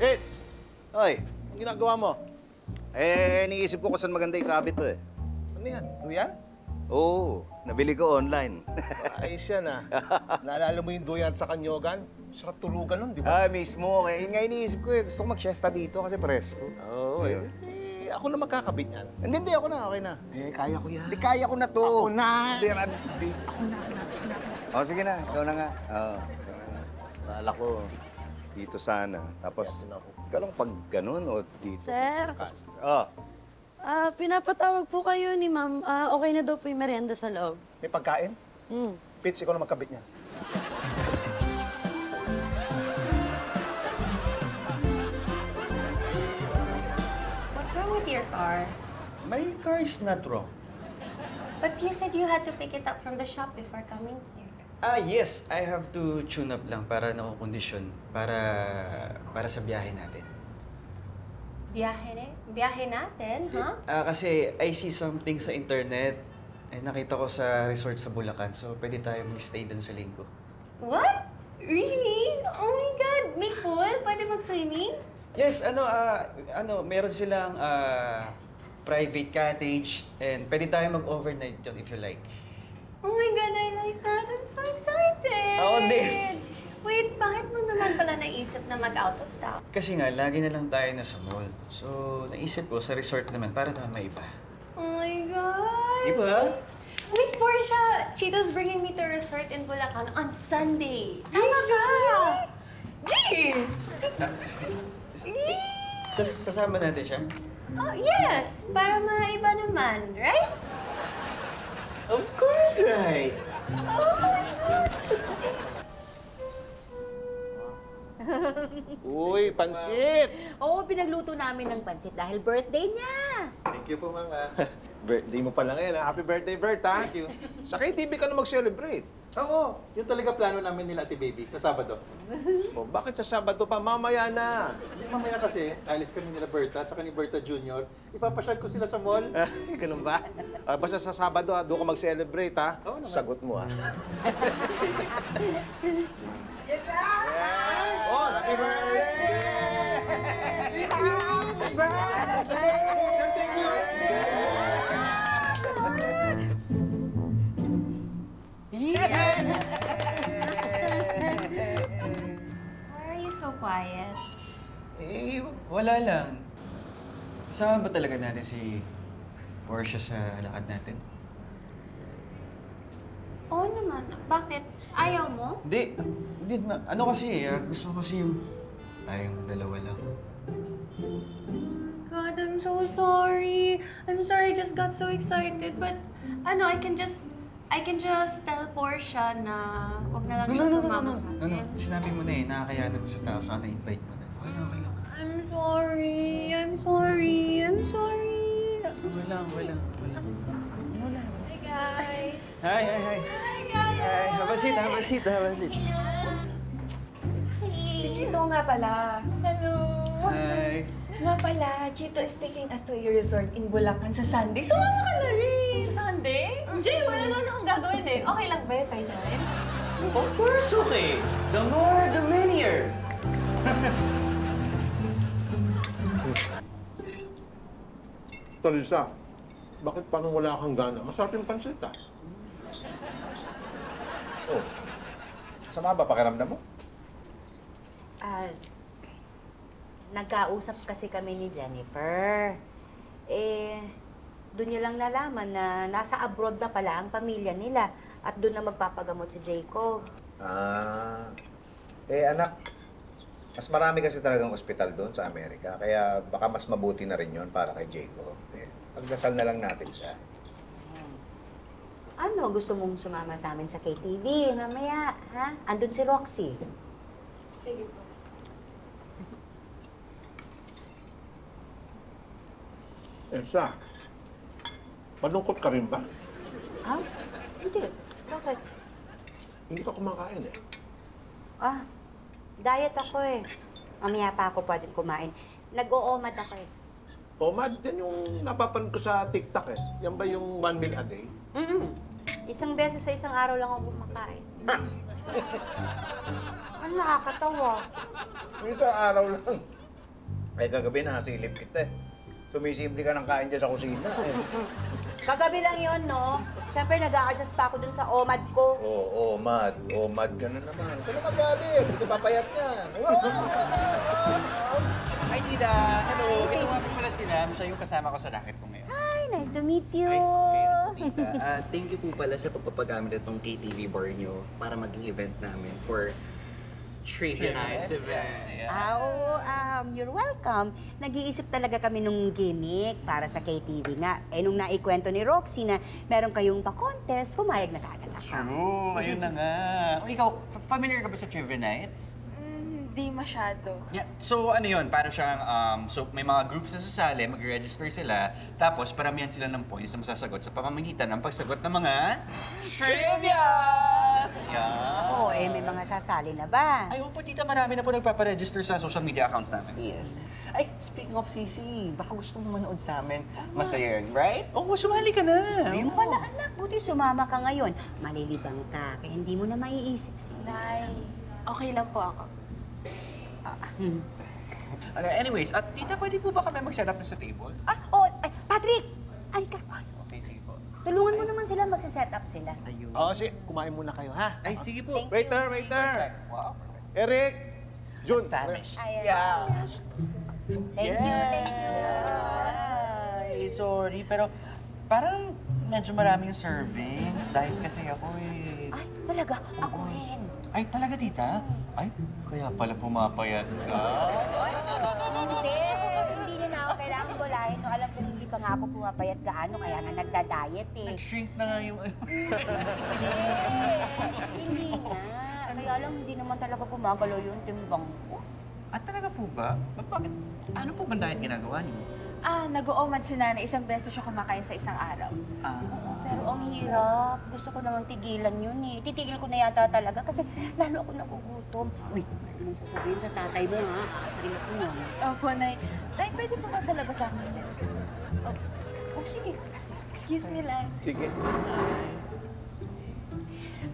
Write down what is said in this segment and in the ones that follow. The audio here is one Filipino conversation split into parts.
Fitz! Hoy, Ang ginagawa mo? iniisip ko kung saan maganda isabit to eh. Ano yan? Duyan? Oo, nabili ko online. Ayos yan ah. Naalala mo yung duyan sa Kanyogan? Sarap tulugan nun, di ba? Mismo. Yun nga iniisip ko eh. Gusto ko mag-siesta dito kasi presko. Oo eh. Ako na magkakabit yan. Hindi, ako na. Okay na. Kaya ko yan. Hindi, kaya ko na to. Ako na. Ako na. Sige na. Ikaw na nga. Naalala ko, dito sana. Tapos, ikaw lang pag ganun o dito. Sir? Oh. Pinapatawag po kayo ni ma'am. Okay na daw po yung merienda sa loob. May pagkain? Fitz, ikaw na magkabit niya. What's wrong with your car? My car is not wrong. But you said you had to pick it up from the shop before coming here. Yes. I have to tune up lang para nakokondisyon. Para sa biyahe natin. Biyahe natin, huh? Kasi I see something sa internet. Nakita ko sa resort sa Bulacan. So, pwede tayo mag-stay dun sa linggo. What? Really? Oh my God! May pool? Pwede mag-swimming? Yes, meron silang private cottage. And pwede tayo mag-overnight dyan if you like. Oh my God, I like that. I'm so excited! Ako din. Wait, bakit mo naman pala naisip na mag-out of town? Kasi nga, lagi na lang tayo nasa mall. So, naisip ko sa resort naman para naman maiba. Oh my God! Diba? Wait, Portia! Chito's bringing me to a resort in Bulacan on Sunday. Sama ka! Gee! Sasama natin siya? Oh, yes! Para maiba naman, right? Of course, right! Uy, pansit! Oo, pinagluto namin ng pansit dahil birthday niya. Thank you po, Mama. Birthday mo pala ngayon, ha? Happy birthday, Bert, ha? Thank you. Sa KTV ka na mag-celebrate. Oo, yun talaga plano namin nila, Ate Baby, sa Sabado. O, bakit sa Sabado pa? Mamaya na. Mamaya kasi, alis kami nila Berta at saka ni Berta Jr. Ipapasyal ko sila sa mall. Ganun ba? Basta sa Sabado, ha? Doon ka mag-celebrate, ha? Oo naman. Sagot mo, ha? Oh, happy birthday! Happy Why are you so quiet? Wala lang. Kasama ba talaga natin si Portia sa lakad natin? Oo naman. Bakit? Ayaw mo? Hindi. Ano kasi gusto ko kasi yung tayong dalawa lang. God, I'm so sorry. I'm sorry, I just got so excited. But, I can just tell Portia na wag na lang siya sumama sa akin. Sinabi mo na nakakaya naman sa tao. Sana invite mo na. Wala. I'm sorry. Wala. Hi, guys. Hi. Hi, guys. Hi. Have a seat. Si Chito nga pala. Hello. Hi. Nga pala, Chito is taking us to a resort in Bulacan sa Sunday. Sumama ka na rin! Sa Sunday? Jay, wala naman akong gagawin eh. Okay lang ba tayo dyan? Of course, okay. The more, the merrier. Talisa, bakit parang wala kang gana? Masarap yung pansit, ha? Oh. Sama ba pakiramdam mo? Nagkausap kasi kami ni Jennifer. Doon niya lang nalaman na nasa abroad na pala ang pamilya nila at doon na magpapagamot si Jacob. Anak, mas marami kasi talagang ospital doon sa Amerika. Kaya baka mas mabuti na rin yon para kay Jacob. Pagdasal na lang natin siya. Ano, gusto mong sumama sa amin sa KTV mamaya, ha? Andun si Roxy. Sige po. Elsa, malungkot ka rin ba? Ha? Hindi. Bakit? Hindi ka kumakain, eh. Diet ako eh. Mamaya pa ako pwede kumain. Nag-o-omad ako eh. Pomad, yan yung napapanood ko sa TikTok, eh. Yan ba yung 1 meal a day? Isang beses sa isang araw lang ako kumakain. Ano nakakatawa? Yung sa araw lang. Ay, kagabi nakasilip kita eh. Sumisimple ka ng kain dyan sa kusina eh. Kagabi lang yon, no? Siyempre, nag-a-adjust pa ako dun sa OMAD ko. Oo, OMAD. OMAD ka na naman. Huwag ka na magalit. Hindi ka papayat niyan. Hi, Tita! Hello! Ito nga po pala sila. Siya yung kasama ko sa racket ko ngayon. Hi, nice to meet you. Tita. Thank you po pala sa pagpapagamit itong KTV bar nyo para maging event namin for Trivia Nights event. Oo, you're welcome. Nag-iisip talaga kami nung gimmick para sa KTV nga. Eh, nung naikwento ni Roxy na meron kayong pa-contest, pumayag na kagad ako. True! Ayun na nga. O ikaw, familiar ka ba sa Trivia Nights? Hindi masyado. Yeah. So ano yun, para siyang, so may mga groups na sasali, mag-register sila, tapos paramihan sila ng points na masasagot sa pamamagitan ng pagsagot ng mga trivia! Yeah. Oo, eh, may mga sasali na ba? Ay, opo, tita, marami na po nagpaparegister sa social media accounts namin. Yes. Ay, speaking of CC, baka gusto mo manood sa amin. Masaya yun, right? Oo, sumali ka na. Ayun pala, anak, buti sumama ka ngayon. Malilibang ka, kaya hindi mo na maiisip si Nay, okay lang po ako. Anyways, at tita, pwede po ba kami mag-set up na sa table? Patrick! Ay ka. Okay, sige po. Tulungan mo naman sila, magsa-set up sila. Ayun. Oo, kumain muna kayo, ha? Ay, sige po. Thank Waiter, waiter! Wow. Eric! Jun! Famished. Ayan. Yeah. Thank you, thank you. Ay, sorry, pero parang medyo maraming servings. Diet kasi ako eh. Ay, talaga, ako rin. Ay, talaga, tita? Ay, kaya pala pumapayat ka. Hindi niyo na ako kailangan gulahin. No, alam ko hindi pa nga ako pumapayat gaano, kaya nga nagda-diet eh. Nag-shrink na nga yung... Hindi na. Kaya lang, hindi naman talaga gumagalaw yung timbang ko. At talaga po ba? Bakit? Ano po ba diet ginagawa niyo? Nag-OMAD si Nanay. Isang beses siya kumakain sa isang araw. Pero ang hirap. Gusto ko naman tigilan yun eh. Titigil ko na yata talaga kasi lalo ako nagugutom. Uy, ano nang sasabihin sa tatay mo ha? Sarili ko nun. Opo, Nay. Nay, pwede po ba sa labas ako sa net? Oh, sige. Excuse me lang. Sige.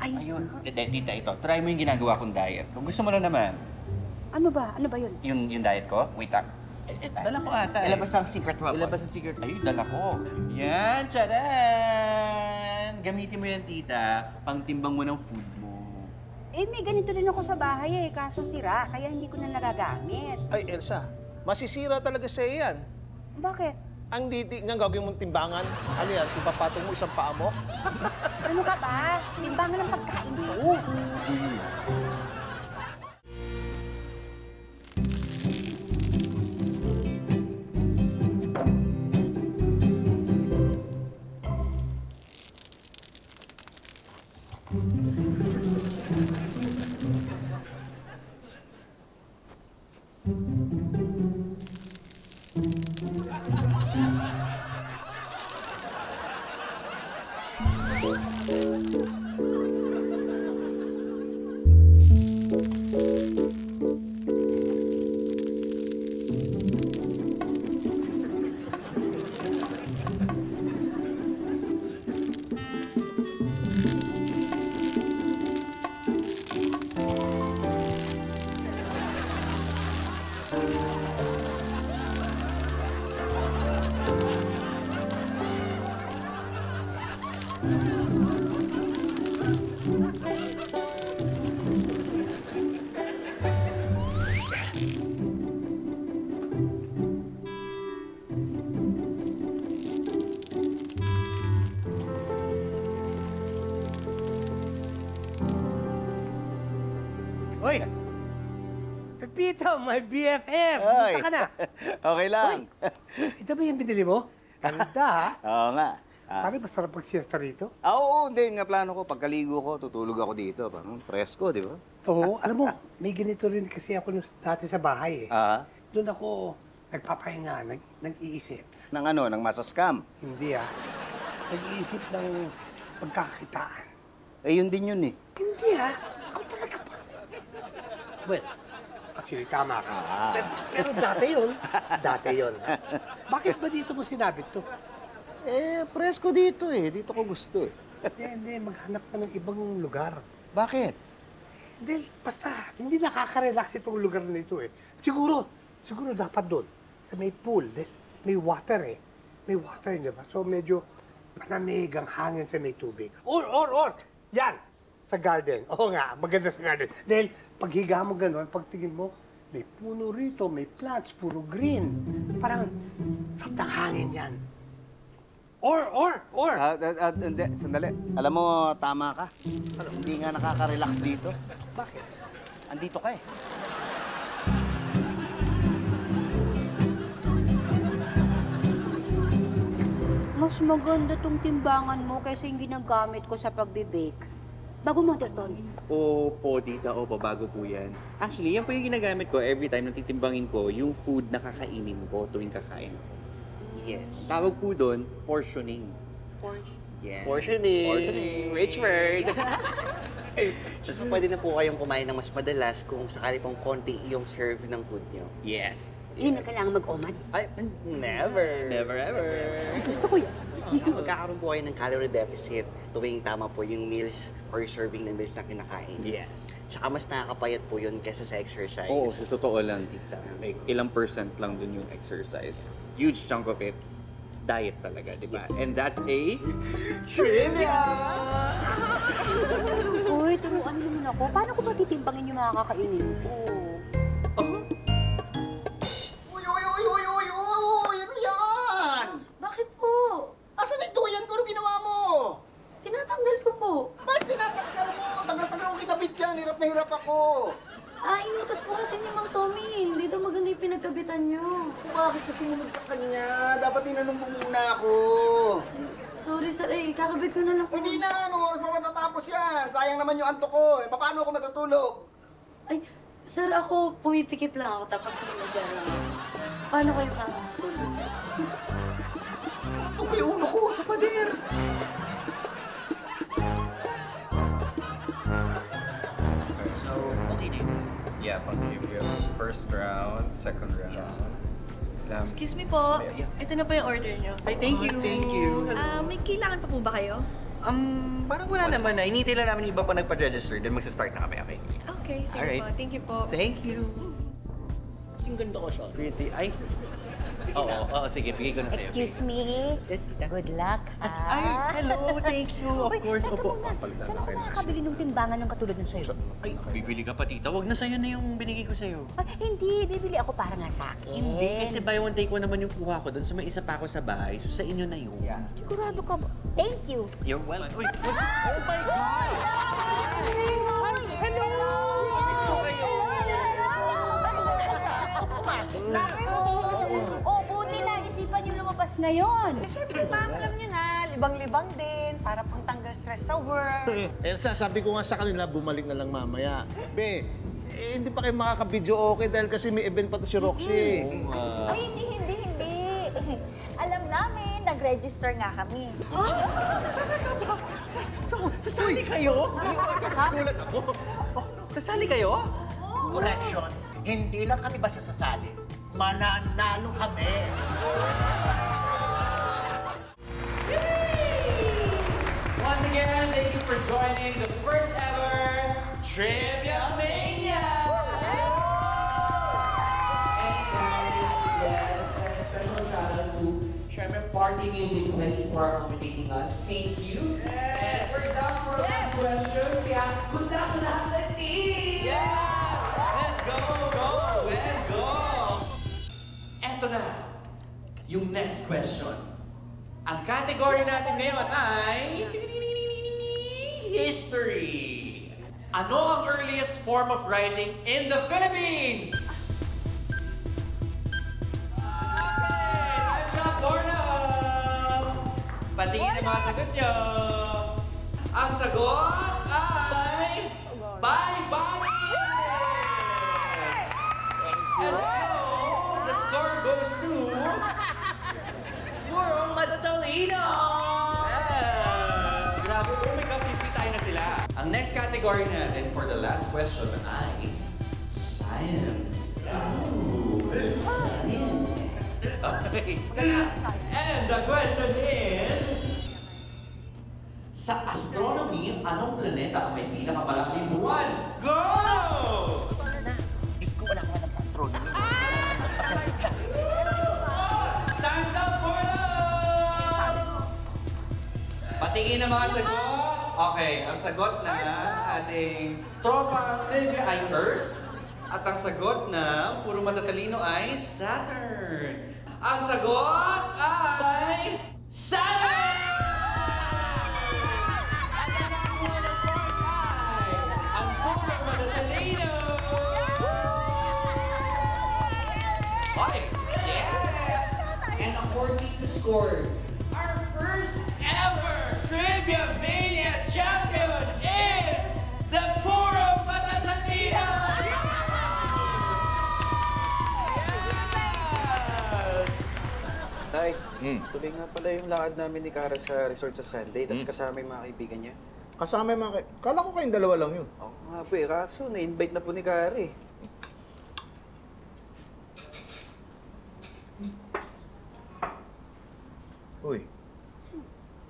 Ayun. Tita, ito. Try mo yung ginagawa kong diet. Kung gusto mo na naman. Ano ba? Ano ba yun? Yung diet ko? Wait lang. Dala ko ata. Ilabas ang secret weapon. Ilabas ang secret. Ayun, dala ko. Yan, tcharan! Gamitin mo yan, tita. Pangtimbang mo ng food mo. Eh, may ganito rin ako sa bahay eh. Kaso sira, kaya hindi ko na nagagamit. Ay, Elsa, masisira talaga sa'yo yan. Bakit? Ang didig ng gagawin mong timbangan, ano yan, ipapatong mo isang paa mo? Ano ka ba? Timbangan ng pagkain ko. Hoy! Pepito, my BFF! Hoy. Kumusta ka na? Okay lang. Ito ba yung binili mo? Ganda, ha? Oo nga. Pare, masarap mag-siesta rito. Oo, hindi. Nga plano ko, pagkaligo ko, tutulog ako dito. Parang presko, di ba? Oo, alam mo, may ganito rin kasi ako dati sa bahay, eh. Ah, Doon ako nagpapahinga, nag-iisip. ng ano, ng masascam. Hindi, nag-iisip ng pagkakakitaan. Eh, yun din yun eh. Hindi, Ako talaga pa. Well, actually, tama ka. Pero dati yun. Dati yun. Bakit ba dito mo sinabi to? Eh, presko dito eh. Dito ko gusto eh. Hindi. Maghanap ka ng ibang lugar. Bakit? Hindi, basta, hindi nakaka-relax itong lugar na ito eh. Siguro dapat doon. sa may pool. Dahil may water eh. May water, di ba? So medyo malamig ang hangin sa may tubig. Or! Yan! Sa garden. Oo nga, maganda sa garden. Dahil paghiga mo gano'n, pagtingin mo, may puno rito, may plants, puro green. Parang satang hangin yan. Or! Hindi, sandali. Alam mo, tama ka. Hindi nga nakaka-relax dito. Bakit? Andito ka eh. Mas maganda tong timbangan mo kaysa yung ginagamit ko sa pagbe-bake. Bago mo, Ton. Opo, tita. Opo, bago po yan. Actually, yan po yung ginagamit ko every time na titimbangin ko yung food na kakainin ko tuwing kakain ako. Yes. Tawag po doon, portioning. Yes. Portioning. Rich word. Tsaka pwede na po kayong kumain ng mas madalas kung sakali pong konti yung serve ng food nyo. Yes. Hindi na kailangan mag-omad. Ay, never. Never ever. Ay, gusto ko yan. Magkakaroon po kayo ng calorie deficit tuwing tama po yung meals or serving ng meals na kinakain. Yes. Tsaka mas nakakapayat po yun kesa sa exercise. Oo, sa totoo lang, tita. Like, ilang percent lang dun yung exercise. Huge chunk of it, diet talaga, di ba? And that's a trivia! Uy, turuan mo naman ako. Paano ko ba titimbangin yung mga kakainin ko? Ano yan? Bakit po? Asan yung tuyan ko? Ano ginawa mo? Tinatanggal ko po. Ba't tinatanggal mo? Tagal-tagal akong kinabit yan. Hirap na hirap ako. Inutos po kasi ni Mang Tommy. Hindi daw maganda yung pinagkabitan niyo. Bakit kasi sumunod sa kanya? Dapat tinanong mo muna ako. Sorry, sir. Kakabit ko na lang po. Hindi na. Anong oras pa matatapos yan? Sayang naman yung antok ko. Paano ako matutulog? Ay, sir, ako pumipikit lang ako tapos sumunod lang. Paano kayo makakatulog? Antok yung ulo ko sa pader. So, okay na yun. Yeah, pang-trivia. First round, second round. Excuse me po. Ito na po yung order nyo. Ay, thank you. Thank you. May kailangan pa po ba kayo? Parang wala naman na. Hinihintay lang namin yung iba pa nagpa-register, then magsa-start na kami, okay? Okay, sige Alright. po. Thank you po. Thank you. Kasing ganda ko siya. Pretty. Ay. Oo, sige. Bigay ko na sa'yo. Excuse me. Good luck, ha? Hello. Thank you. Of course. Teka Opo. muna. Saan ako makakabili ng timbangan ng katulad ng sa'yo? Ay, bibili ka pa, tita. Wag na sa'yo na yung binigay ko sa'yo. Ay, hindi. Bibili ako para nga sa akin. Hindi, kasi buy one take one naman yung kuha ko doon. So may isa pa ako sa bahay. So sa inyo na yun. Yeah. Sigurado ka ba? Thank you. You're welcome. Uy, Oh my God! Hello! Miss ko kayo. Oh, buti na. Isipan yung lumabas ngayon. Siyempre, ma'am, alam niyo na, libang-libang din, para pang tanggal stress sa work. Elsa, sabi ko nga sa kanila, bumalik na lang mamaya. Be, hindi pa kayo makaka-video okay dahil kasi may event pa to si Roxy. Ay, hindi. Alam namin, nag-register nga kami. Sasali kayo? Gulat ako. Sasali kayo? Correction, hindi lang kami basta sasali. Mananalo kami. once again, thank you for joining the first ever Trivia Mania! And guys, yes, special shout out to Sherman Party Music 24 for accommodating us. Thank you. And for example, for our last questions, good luck sa lahat ng team! Let's go! Eto na, yung next question. Ang category natin ngayon ay... History. Ano ang earliest form of writing in the Philippines? Okay, I've got Bornum. Patingin ang mga sagot nyo. Ang sagot ay... Bye-bye! And so, the score goes to... World Matatalino! Yes! Grabe, oh my gosh, sisitay na sila. Ang next category natin for the last question ay... Science. Ooh, science. Okay. And the question is... Sa astronomy, anong planeta ang may pinakamalaking buwan? Go! Wala na. Diyos ko, wala ka na ng astronomy. Tingin ang mga sagot. Okay, ang sagot na ating tropa trivia ay Earth. At ang sagot na puro matatalino ay Saturn. Ang sagot ay Saturn! At ang nakakuha ng point ay ang puro matatalino! Okay, yes! And according to score, our first ever Trivia Mania champion is the Puro Matatalino! Tay, tuloy nga pala yung lakad namin ni Kara sa resort sa Sunday, tapos kasama yung mga kaibigan niya. Kasama yung mga Kala ko kayong dalawa lang yun. Oo nga po eh, kaso na-invite na po ni Kara eh. Uy,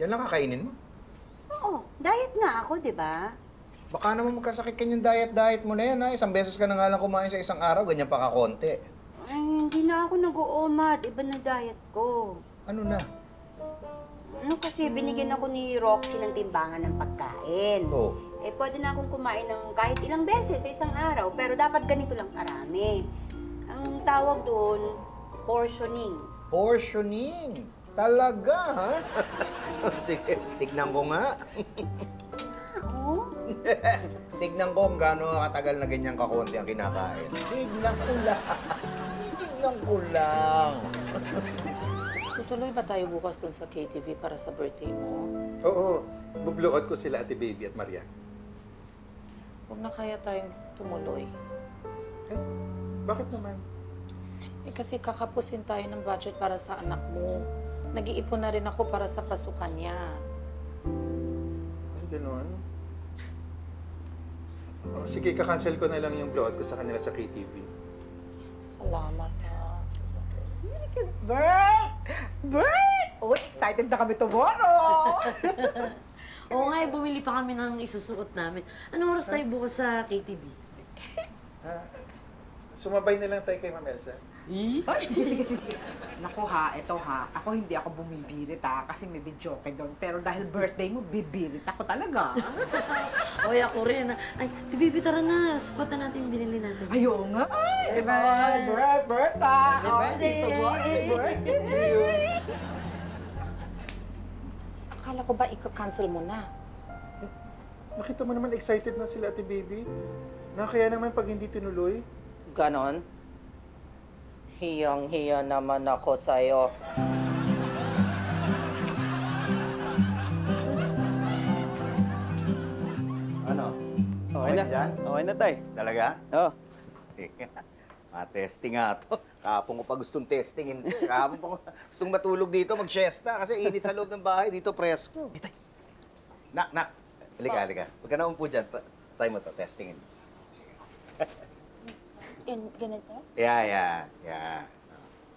yan lang kakainin mo? Oo, diet nga ako, di ba? Baka naman magkasakit ka yung diet mo na yan, ha? Isang beses ka na nga lang kumain sa isang araw, ganyan pa kakonti. Ay, hindi na ako nag-uumad. Iba na diet ko. Ano na? Ano kasi, binigyan ako ni Roxy ng timbangan ng pagkain. Oo. Eh, pwede na akong kumain ng kahit ilang beses sa isang araw, pero dapat ganito lang karami. Ang tawag doon, portioning. Portioning? Talaga, ha? Sige, tignan ko nga. Oo? Tignan ko kung gaano katagal na ganyang kakonti ang kinakain. Tignan ko lang. Tignan ko lang. Tutuloy ba tayo bukas dun sa KTV para sa birthday mo? Oo, bublood ko sila Ate Baby at Maria. Huwag na kaya tayong tumuloy. Eh, bakit naman? Eh kasi kakapusin tayo ng budget para sa anak mo. Nag-iipon na rin ako para sa pasukan niya. Ay, gano'n? Oh, sige, kakancel ko na lang yung blowout ko sa kanila sa KTV. Salamat, ha. Bert! Bert! Oh, excited na kami tomorrow! Oo nga, bumili pa kami ng isusuot namin. Anong oras tayo bukas sa KTV? Sumabay na lang tayo kay Ma'am Elsa. Ay, sige. Naku ha, ito ha. Ako hindi ako bumibirit ha, kasi may videoke doon. Pero dahil birthday mo, bibirit ako talaga. Oy, ako rin. Ay, Tibibi, tara na. Sukat na natin yung binili natin. Ayaw nga. Diba? Bert ha. Happy birthday! Akala ko ba ika-cancel mo na? Nakita mo naman excited na sila Ate Baby. Nakakaya naman pag hindi tinuloy. Ganon? Hiyang-hiya naman ako sa'yo. Ano? Okay na. Dyan? Okay na, Tay. Talaga? Oo. Sige. Testing nga to. Kahapon ko pa gustong testingin. Kahapon pa ko gustong matulog dito, mag-siesta. Kasi init sa loob ng bahay, dito presko. Nak. Halika. Huwag ka na umpo dyan. Try mo to, testingin. Ganito? Yeah.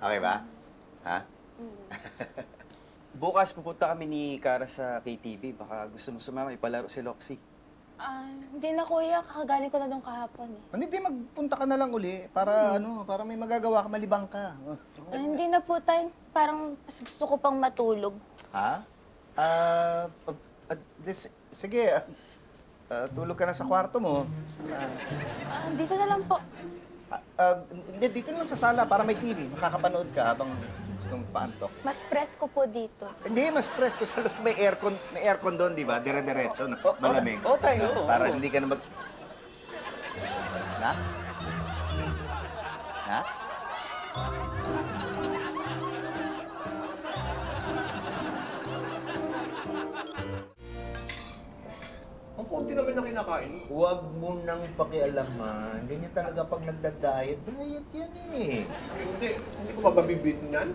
Okay ba? Ha? Bukas pupunta kami ni Kara sa KTV. Baka gusto mo sumama, ipalaro si Loxy. Hindi na kuya, kakagaling ko na doon kahapon eh. Hindi, magpunta ka na lang uli para para may magagawa ka, malibang ka. Hindi na po tayo, parang mas gusto ko pang matulog. Ha? Sige, tulog ka na sa kwarto mo. Dito na lang po. Hindi, dito lang sa sala para may TV. Makakapanood ka habang gustong paantok. Mas presko po dito. Hindi, mas fresh. Kasi may aircon doon, di ba? Dire-diretso, no? Malamig. Oo, tayo. Para hindi ka na Na? Ang konti naman na kinakain. Huwag mo nang pakialaman. Ganyan talaga pag nagda-diet. Diet yan eh. Hindi ko mababibitin yan.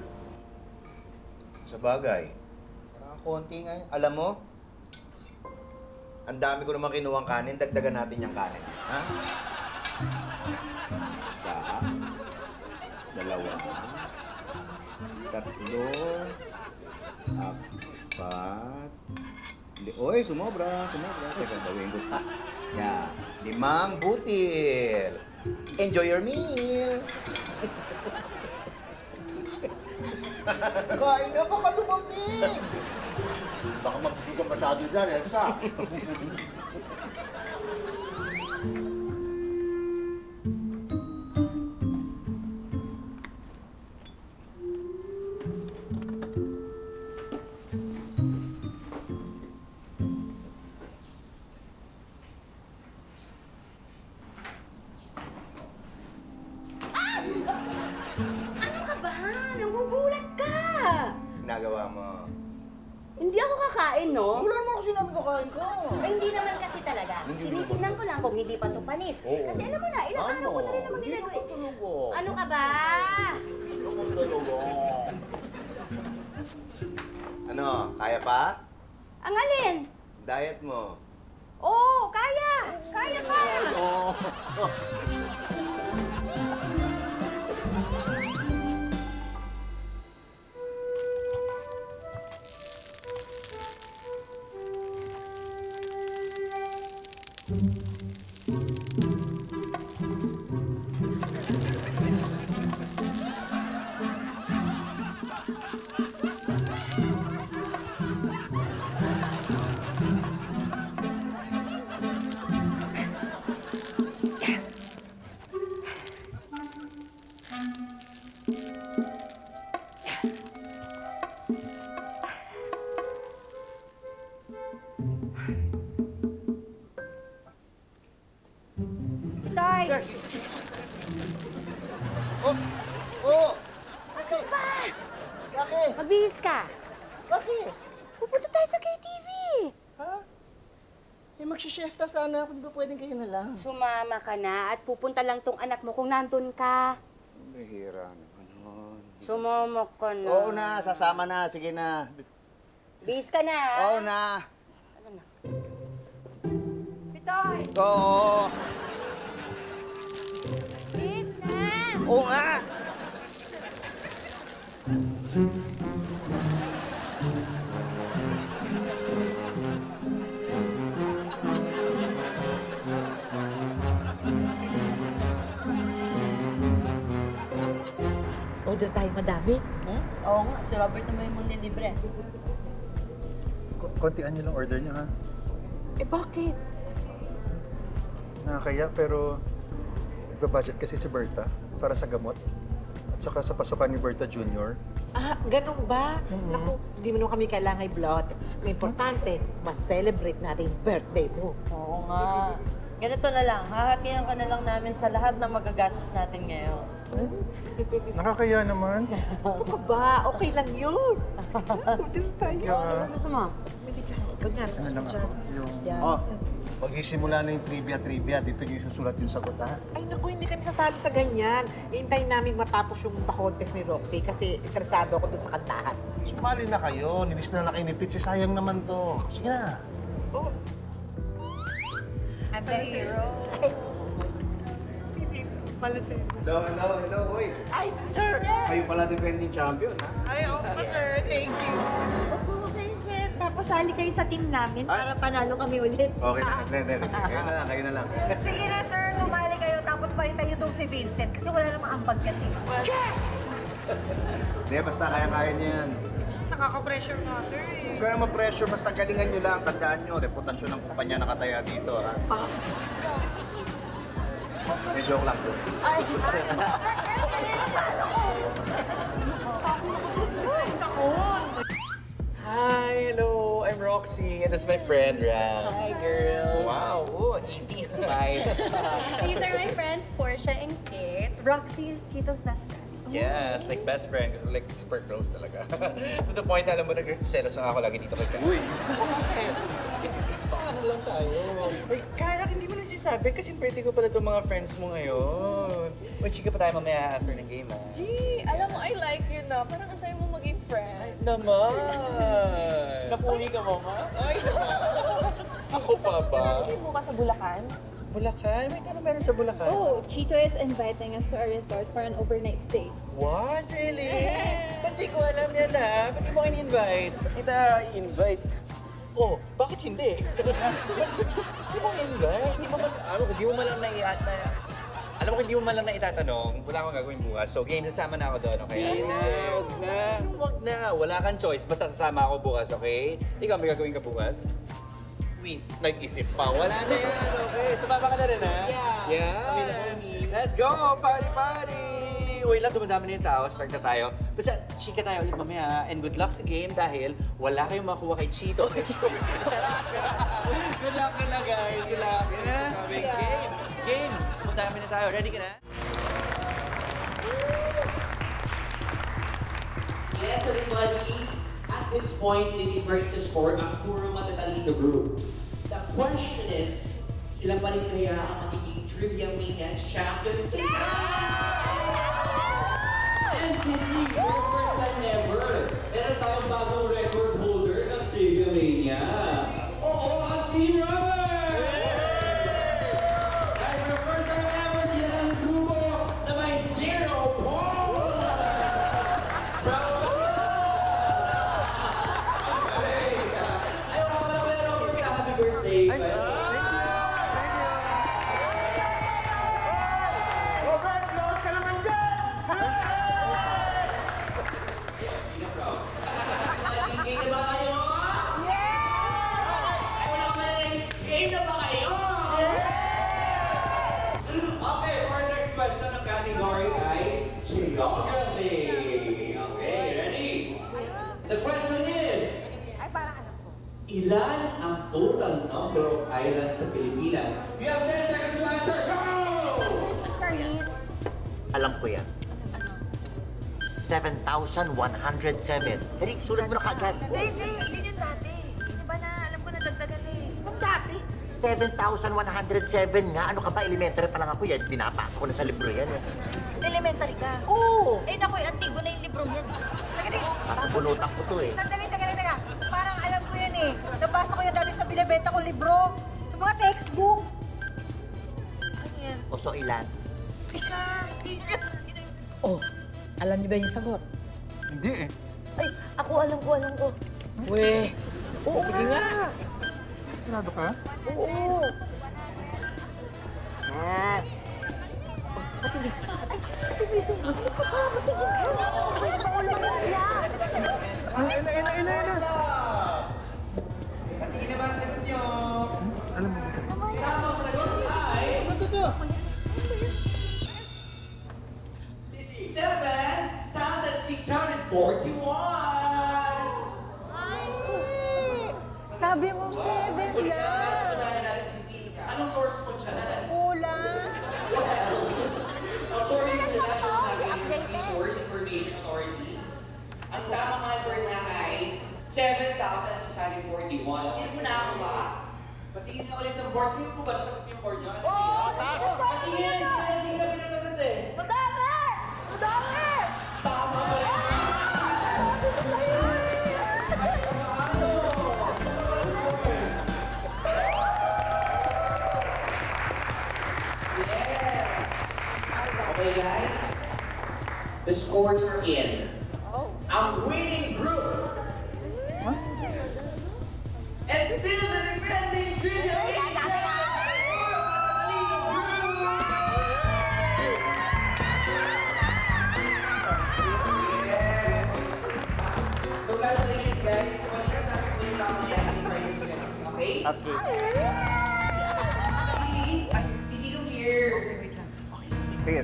Sa bagay. Parang konti nga. Alam mo, ang dami ko naman kinuwang kanin. Dagdagan natin yung kanin. Ha? Isa. Dalawa. Tatlo. Apat. Oy, sumobra. Teka, gawin ko pa. Yan. 5 butil. Enjoy your meal. Kain na, baka lumamig. Baka magsigang masyado dyan, Elsa. Ano ka ba? Nagugulat ka! Ginagawa mo. Hindi ako kakain, no? Wala naman ako sinabing kakain ko. Ay, hindi naman kasi talaga. Tinitingnan ko lang kung hindi pa ito panis. Oo. Kasi alam mo na, ilang araw ko na rin naman nilagay. Ano ka ba? Ano, kaya pa? Ang alin? Diet mo. Oo, kaya! Kaya pa! Oo. Tay! Oh! Ano ba? Bakit? Magbihis ka. Bakit? Pupunta tayo sa KTV. Ha? Eh, magsisiesta sana ako. Di ba pwedeng kayo na lang? Sumama ka na at pupunta lang tong anak mo kung nandun ka. Bihira naman nun. Sumama ka na. Oo na, sasama na. Sige na. Bihis ka na. Oo na. Ano na? Pitoy! Oo. Bihis na! Oo nga. Order tayo madami. Oo nga, si Robert naman yung manlilibre. Kontian niyo lang order niyo, ha? Eh bakit? Nakakaya, pero nagba-budget kasi si Berta para sa gamot at saka sa pasukan ni Berta Jr. Ah, ganun ba? Naku, hindi mo naman kami kailangan i-bloat. Ang importante, mas celebrate natin yung birthday mo. Oo nga. Ganito na lang, hahatihan ka na lang namin sa lahat ng magagastos natin ngayon. Nakakaya naman. Ano ka ba? Okay lang yun. Dito tayo. Ano gusto mo? Ganyan. Ano lang ako? Yung... Oh, magsisimula na yung trivia. Dito niyo isusulat yung sagot, ha? Ay, naku, hindi kami sasali sa ganyan. Hintayin namin matapos yung pa-contest ni Roxy kasi interesado ako dun sa kantahan. Sumali na kayo. Nilis na kayo ni Pitsi. Sayang naman to. Sige na. Oh. I'm the hero. Hello, Uy. Ay, sir! Kayo pala defending champion, ha? Ay, opo, sir. Thank you. Opo, okay, sir. Tapos sali kayo sa team namin para panalo kami ulit. Okay na, kayo na lang. Sige na, sir. Sumali kayo tapos palitan niyo itong si Vincent kasi wala namang ambag yan eh. Hindi, basta kaya-kaya niya yan. Nakaka-pressure nga, sir. Huwag ka na ma-pressure, basta galingan nyo lang. Tandaan nyo, reputasyon ng kumpanya nakataya dito, ha? May joke lang po. Ay! Hi, hello. I'm Roxy, and this is my friend, Ram. Hi, girls. Wow, oh, eating. Bye. These are my friends, Portia and Kate. Roxy is Chito's best friend. Yes, like best friend, kasi like super close talaga. To the point, alam mo, nag-selos na ako lagi dito kay Kaya. Uy! Bakit? Paano lang tayo? Uy, Kaya, hindi mo nasisabi kasi birthday ko pala itong mga friends mo ngayon. Uy, chika pa tayo mamaya after ng game, ha? Gee, alam mo, I like you na. Parang asaya mo maging friend. Naman! Napuli ka, mama? Ay, naman! Ako pa ba? Hindi mo ka sa Bulacan? Bulacan? Wait, ano meron sa Bulacan? Oh, Chito is inviting us to a resort for an overnight stay. What? Really? Ba't di ko alam yan, ha? Ba't di mo in-invite? Ba't kita i-invite? Oh, bakit hindi? Di mo in-invite? Di mo man, di mo man lang naiat na... Alam mo, kung hindi mo man lang na itatanong, wala akong gagawin bukas. So, game, sasama na ako doon, okay? Huwag na. Wala kang choice. Basta sasama ako bukas, okay? Ikaw, may gagawin ka bukas? Quiz. Nag-isip pa. Wala na yan, okay? Sumama ka na rin, ha? Yeah. Let's go! Party! Uy lang, dumadami na yung tao. Start na tayo. Basta, chika tayo ulit mamaya. And good luck sa game dahil wala kayong makuha kay Chito. Charot! Good luck na, guys. Good luck. Game! Game! Punta kami na tayo. Ready ka na? Yes, everybody. At this point, nilibert sa sport ang puro matatalino group. The question is, sila pa rin kaya ang magiging Trivia Maniacs Champions? And Sissy, more than ever, meron tayong bagong record holder ng Trivia Mania. Oo, ang Team Robert! Dahil for the first time ever, sila ang grupo na may 0 points! Happy birthday! Game na ba kayo? Game na ba kayo? Okay, for our next question, ang category ay Geography. Okay, ready? The question is, ilan ang total number of islands sa Pilipinas? You have 10 seconds to answer. Go! Alam ko yan. 7,107. Dali, sulat mo na kagad. Hindi yun dati. Di ba na, alam ko na dagdagan eh. Kung dati? 7,107 nga. Ano ka ba? Elementary pa lang ako yan. Pinapasok ko na sa libro yan. Elementary ka? Oo! Eh naku, antigo na yung libro yan. Kasabunutan ko to eh. Sandali. Parang alam ko yan eh. Nabasa ko yan dati sa binibenta kong libro. Sa mga textbook. Ano yan? O so ilan? Oh, alam niyo ba yung sagot? Hindi eh. Ay, ako alam ko. Weh! Oo sige nga. Sigurado ka? Oo. Ah. Patingin. Patingin na ba ang sagot nyo? Alam mo ba? Tamang sagot ay... Ano to? 7,641! Sabi mo, 7 lang. Anong source mo dyan? Kulang. According sa National Navigator Resource Information Authority, ang tamang answer na ay 7,641. Sino mo nakakuha? Patingin na ulit ng board. Sino po ba nasagot yung board nyo? Oo! Patingin! Hindi na pinasagot eh. Madami! Tama ba rin? Okay guys, the scores are in. Ang winning group and still the defending Trivia Congratulations guys. Kumalik ka sa akin yung tamang natin prizes winners, okay? Okay. Easy to hear. Sige.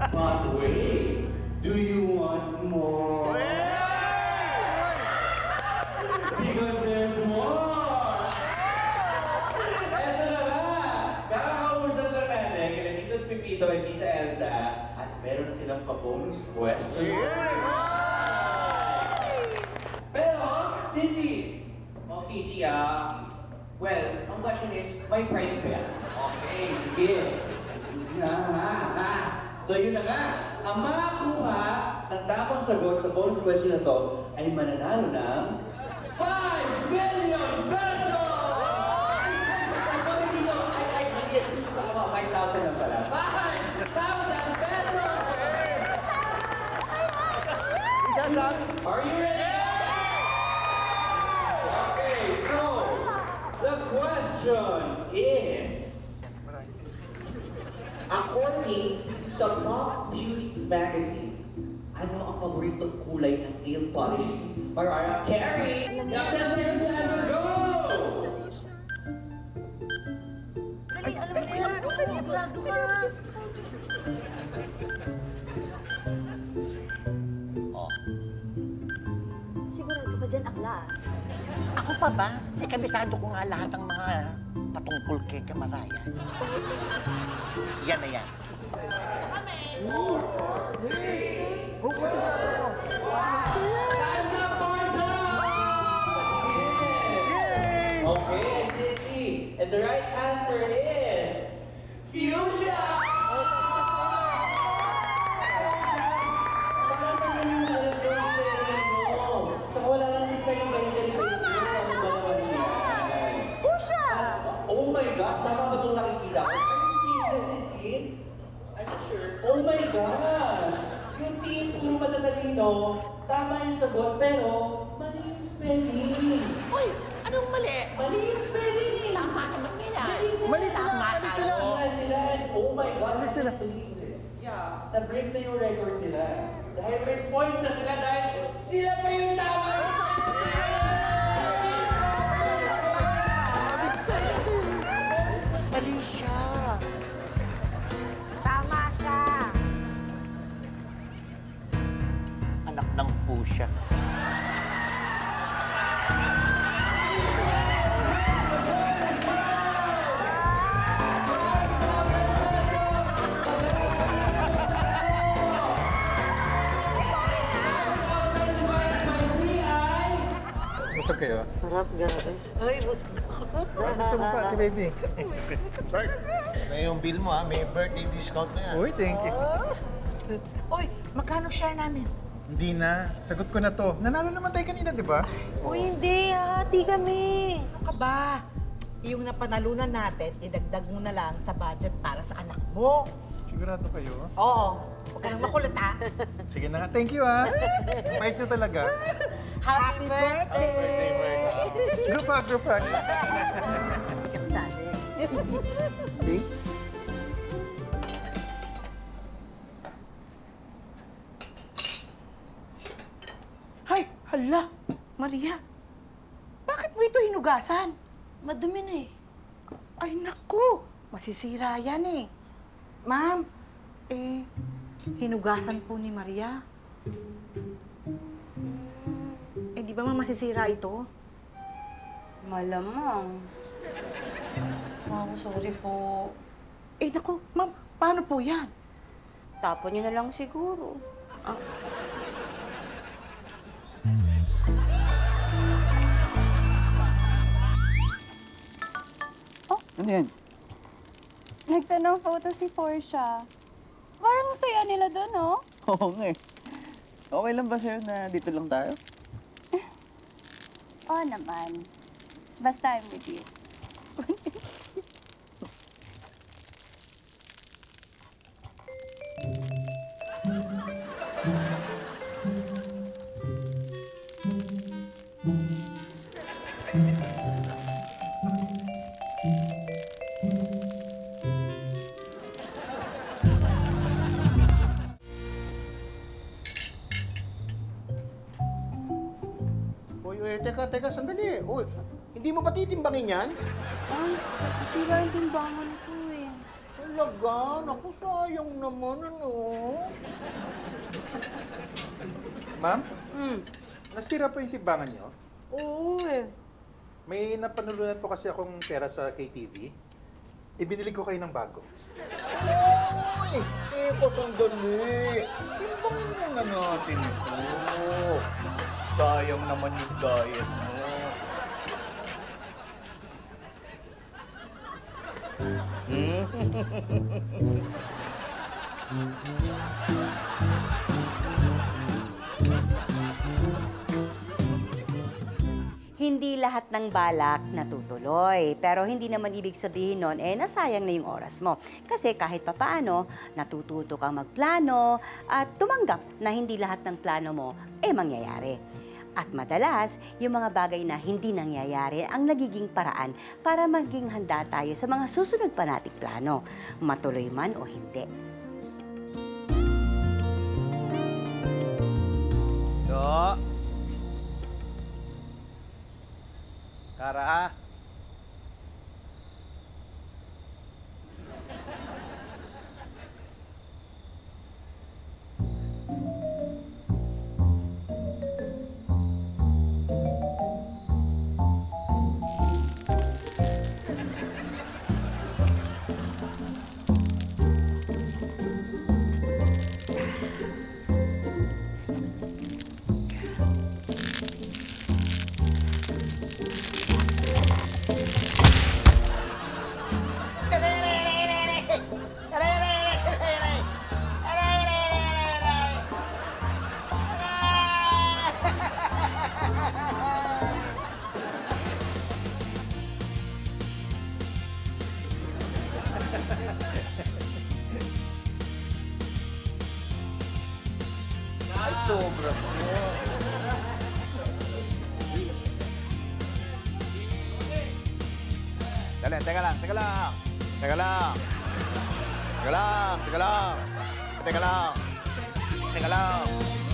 But wait, do you want more? Because there's more! Eto na nga! Kakakausap lang natin kila Tito Pipito at Tita Elsa at meron silang pa-bonus question. Pero, Sisi! Sisi well, ang question is, may price ba yan? Okay, sige. So yun na nga, ang makakuha ng tamang sagot sa bonus question na to ay mananalo ng 5 million pesos! Ito dito, ay, maliit. 5,000 lang pala. 5,000 pesos! Are you ready? Okay, so, the question question is, according sa Pop Beauty Magazine, ano ang paboritong kulay ng nail polish ni Mariah Carey? Now, 10 seconds to answer, go! Dali, alam mo yan. Sigurado ka. Sigurado ka dyan, akla. Ako pa ba? Eh, kabisado ko nga lahat ng mga patungkol kay Kamaraya. Yan na yan. Okay, Sissy. And the right answer is fuchsia. Baka magaling na rin yung spelling mo. Tsaka wala lang din kayo maintindihan mo. Ano ba naman yan? Fuchsia! Oh my gosh, tama ba itong nakikita ko? Are you seeing this, Sissy? I'm not sure. Oh my gosh! Yung team puro matatalino, tama yung sagot, pero mali yung spelling. Uy! Anong mali? Mali yung spelling eh. Tama naman yan ah. Mali sila, Tama mali sila. tayo. Mali sila. Oh my God, I can't believe this. Yeah, na-break na yung record nila. Dahil may point na sila dahil sila pa yung tama. Mali siya. Tama siya. Anak ng Fuchsia. Busog kayo? Sarap, grabe. Ay, busog ako. Busog pa, si baby. Bert, na yung bill mo ha. May birthday discount na yan. Uy, thank you. Uy, magkano share namin? Hindi na. Sagot ko na to. Nanalo naman tayo kanina, di ba? Uy, hindi. Hati kami. Ano ka ba? Yung napanalunan natin, idagdag mo na lang sa budget para sa anak mo. Sigurado kayo? Oo. Huwag ka nang makulit, ha? Sige na nga. Thank you, ha? Bait nyo talaga. Happy birthday! Group hug, group hug. See? Hay! Hala! Maria! Bakit mo ito hinugasan? Madumi na eh. Ay, naku! Masisira yan eh. Ma'am, hinugasan po ni Maria. Di ba ma'am masisira ito? Malamang. Ma'am, sorry po. Naku, ma'am, paano po yan? Tapon niyo na lang siguro. Ano yan? Nagsend ng photo si Portia. Parang saya nila doon, no? Oo nga eh. Okay lang ba sa'yo na dito lang tayo? Oo naman. Basta I'm with you. Teka, sandali. Uy, hindi mo ba titimbangin yan? Ay, sira yung timbangan ko eh. Talaga? Naku, sayang naman, ano? Ma'am? Nasira po yung timbangan niyo? Oo eh. May napanulunan po kasi akong pera sa KTV. Ibinili ko kayo ng bago. Uy! Teka, sandali. Timbangin muna natin ito. Sayang naman yung diet mo. Hindi lahat ng balak natutuloy. Pero hindi naman ibig sabihin nun, nasayang na yung oras mo. Kasi kahit papaano, natututo kang magplano at tumanggap na hindi lahat ng plano mo, mangyayari. At madalas, yung mga bagay na hindi nangyayari ang nagiging paraan para maging handa tayo sa mga susunod pa nating plano, matuloy man o hindi. Do. Kara. Ay, sobra po. Dali, teka lang. Teka lang. Teka lang. Teka lang. Teka lang. Teka lang.